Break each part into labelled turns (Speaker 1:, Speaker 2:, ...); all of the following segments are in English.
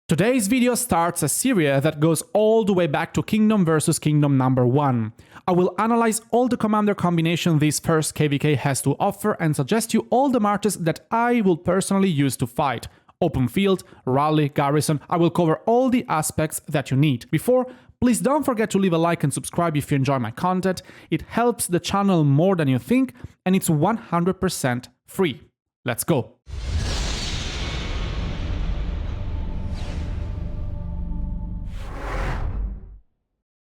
Speaker 1: Today's video starts a series that goes all the way back to Kingdom vs Kingdom number 1. I will analyze all the commander combination this first KVK has to offer and suggest you all the marches that I will personally use to fight. Open field, rally, garrison, I will cover all the aspects that you need. Before, please don't forget to leave a like and subscribe if you enjoy my content. It helps the channel more than you think, and it's 100% free. Let's go!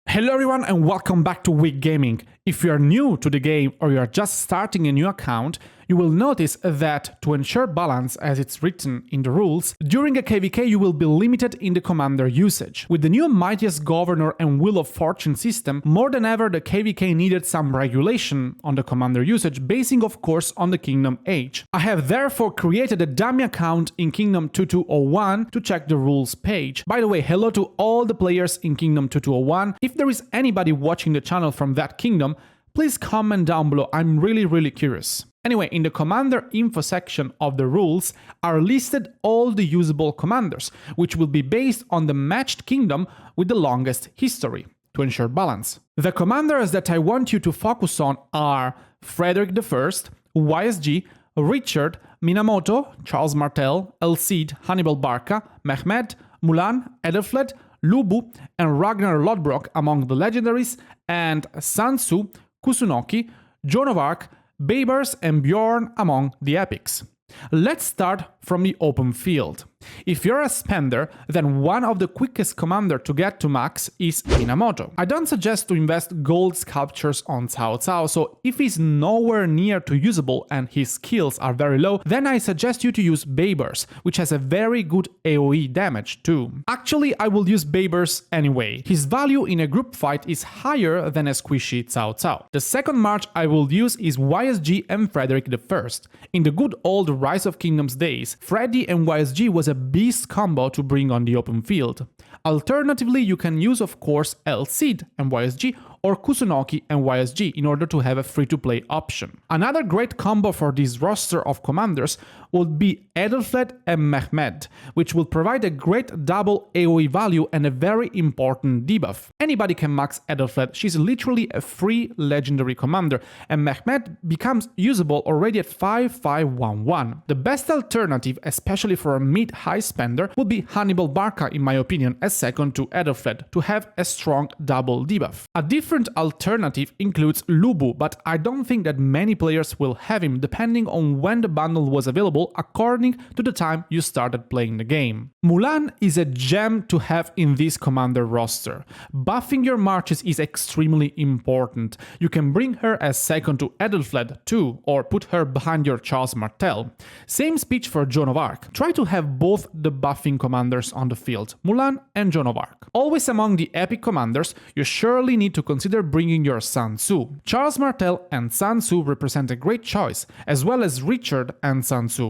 Speaker 1: Hello everyone and welcome back to Wick Gaming. If you are new to the game or you are just starting a new account, you will notice that to ensure balance as it's written in the rules, during a KVK you will be limited in the commander usage. With the new Mightiest Governor and Wheel of Fortune system, more than ever the KVK needed some regulation on the commander usage, basing of course on the Kingdom age. I have therefore created a dummy account in Kingdom 2201 to check the rules page. By the way, hello to all the players in Kingdom 2201. If there is anybody watching the channel from that kingdom, please comment down below, I'm really curious. Anyway, in the commander info section of the rules are listed all the usable commanders, which will be based on the matched kingdom with the longest history, to ensure balance. The commanders that I want you to focus on are Frederick I, YSG, Richard, Minamoto, Charles Martel, El Cid, Hannibal Barca, Mehmed, Mulan, Edelfled, Lubu, and Ragnar Lodbrok among the legendaries, and Sun Tzu, Kusunoki, Joan of Arc, Babers, and Bjorn among the epics. Let's start from the open field. If you're a spender, then one of the quickest commander to get to max is Minamoto. I don't suggest to invest gold sculptures on Cao Cao, so if he's nowhere near to usable and his skills are very low, then I suggest you to use Babers, which has a very good AoE damage too. Actually, I will use Babers anyway. His value in a group fight is higher than a squishy Cao Cao. The second march I will use is YSG and Frederick I. In the good old Rise of Kingdoms days, Freddy and YSG was a beast combo to bring on the open field. Alternatively, you can use of course El Cid and YSG or Kusunoki and YSG in order to have a free-to-play option. Another great combo for this roster of commanders would be Edelfled and Mehmed, which will provide a great double AoE value and a very important debuff. Anybody can max Edelfled, she's literally a free legendary commander, and Mehmed becomes usable already at 5511. The best alternative, especially for a mid-high spender, would be Hannibal Barca in my opinion as second to Edelfled to have a strong double debuff. A different alternative includes Lubu, but I don't think that many players will have him depending on when the bundle was available according to the time you started playing the game. Mulan is a gem to have in this commander roster. Buffing your marches is extremely important. You can bring her as second to Edelfled too, or put her behind your Charles Martel. Same speech for Joan of Arc. Try to have both the buffing commanders on the field, Mulan and Joan of Arc. Always among the epic commanders, you surely need to consider bringing your Sun Tzu. Charles Martel and Sun Tzu represent a great choice, as well as Richard and Sun Tzu.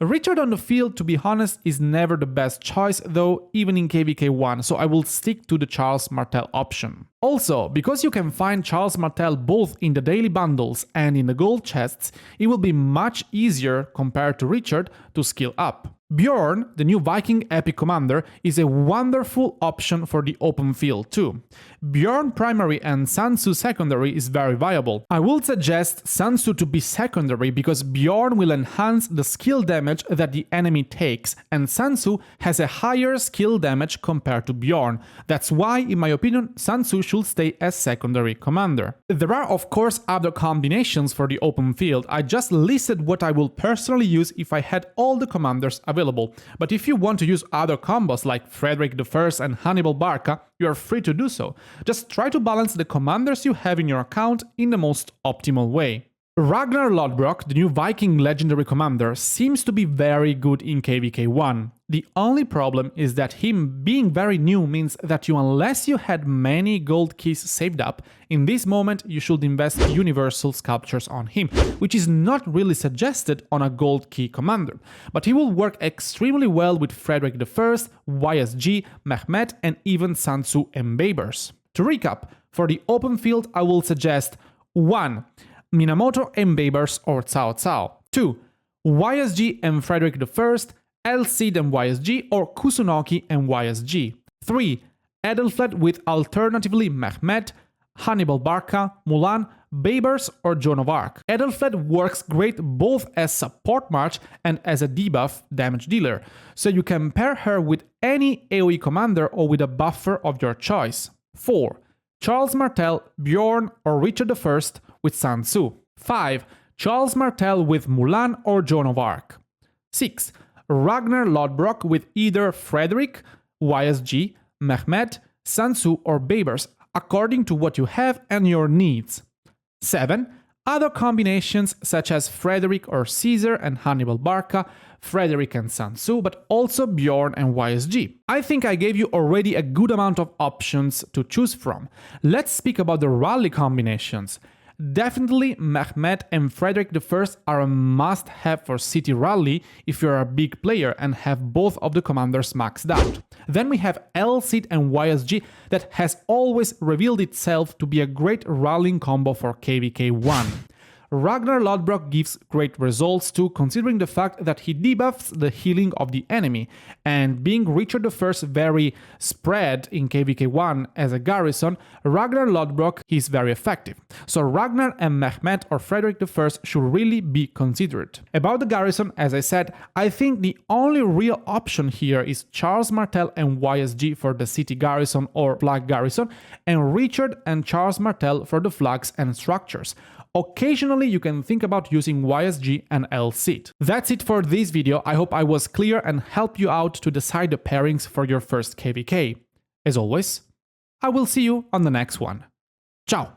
Speaker 1: Richard on the field, to be honest, is never the best choice though, even in KVK 1, so I will stick to the Charles Martel option. Also, because you can find Charles Martel both in the daily bundles and in the gold chests, it will be much easier compared to Richard to skill up. Bjorn, the new Viking epic commander, is a wonderful option for the open field too. Bjorn primary and Sun Tzu secondary is very viable. I would suggest Sun Tzu to be secondary because Bjorn will enhance the skill damage that the enemy takes, and Sun Tzu has a higher skill damage compared to Bjorn. That's why, in my opinion, Sun Tzu should stay as secondary commander. There are of course other combinations for the open field. I just listed what I will personally use if I had all the commanders available. But if you want to use other combos like Frederick I and Hannibal Barca, you are free to do so. Just try to balance the commanders you have in your account in the most optimal way. Ragnar Lodbrok, the new Viking legendary commander, seems to be very good in KVK 1. The only problem is that him being very new means that unless you had many gold keys saved up, in this moment you should invest universal sculptures on him, which is not really suggested on a gold key commander, but he will work extremely well with Frederick I, YSG, Mehmet, and even Sun Tzu and Babers. To recap, for the open field I will suggest 1. Minamoto and Babers or Cao Cao. 2. YSG and Frederick I, El Cid and YSG or Kusunoki and YSG. 3. Edelfled with alternatively Mehmet, Hannibal Barca, Mulan, Babers or Joan of Arc. Edelfled works great both as support march and as a debuff damage dealer, so you can pair her with any AoE commander or with a buffer of your choice. 4. Charles Martel, Bjorn or Richard I with Sun Tzu. 5. Charles Martel with Mulan or Joan of Arc. 6. Ragnar Lodbrok with either Frederick, YSG, Mehmet, Sun Tzu or Babers, according to what you have and your needs. 7. Other combinations such as Frederick or Caesar and Hannibal Barca, Frederick and Sun Tzu, but also Bjorn and YSG. I think I gave you already a good amount of options to choose from. Let's speak about the rally combinations. Definitely Mehmet and Frederick I are a must-have for City Rally if you're a big player and have both of the commanders maxed out. Then we have El Cid and YSG that has always revealed itself to be a great rallying combo for KVK 1. Ragnar Lodbrok gives great results too, considering the fact that he debuffs the healing of the enemy, and being Richard I very spread in KVK 1 as a Garrison, Ragnar Lodbrok is very effective. So Ragnar and Mehmet or Frederick I should really be considered. About the Garrison, as I said, I think the only real option here is Charles Martel and YSG for the City Garrison or Flag Garrison, and Richard and Charles Martel for the flags and structures. Occasionally you can think about using YSG and El Cid. That's it for this video. I hope I was clear and helped you out to decide the pairings for your first KVK. As always, I will see you on the next one. Ciao!